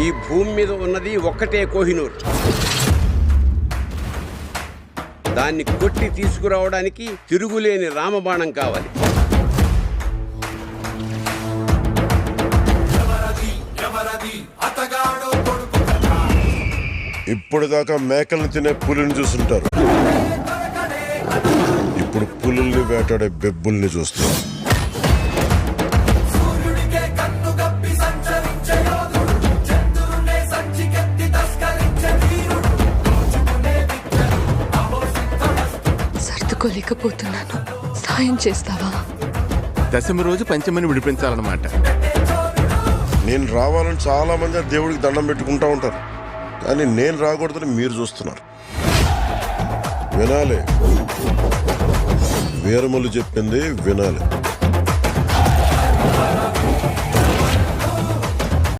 ఈ భూమి మీద ఉన్నది ఒక్కటే కోహినూర్. దాన్ని కొట్టి తీసుకురావడానికి తిరుగులేని రామబాణం కావాలి. ఇప్పటిదాకా మేకల్ని తినే పులిని చూస్తుంటారు, ఇప్పుడు పులుల్ని వేటాడే బెబ్బుల్ని చూస్తారు. సర్దుకోలేకపోతున్నాను, సాయం చేస్తావా? దశమి రోజు పంచమని విడిపించాలన్నమాట. నేను రావాలని చాలా మంది దేవుడికి దండం పెట్టుకుంటా ఉంటారు, కానీ నేను రాకూడదని మీరు చూస్తున్నారు. వినాలి, వీరమల్లు చెప్పింది వినాలి.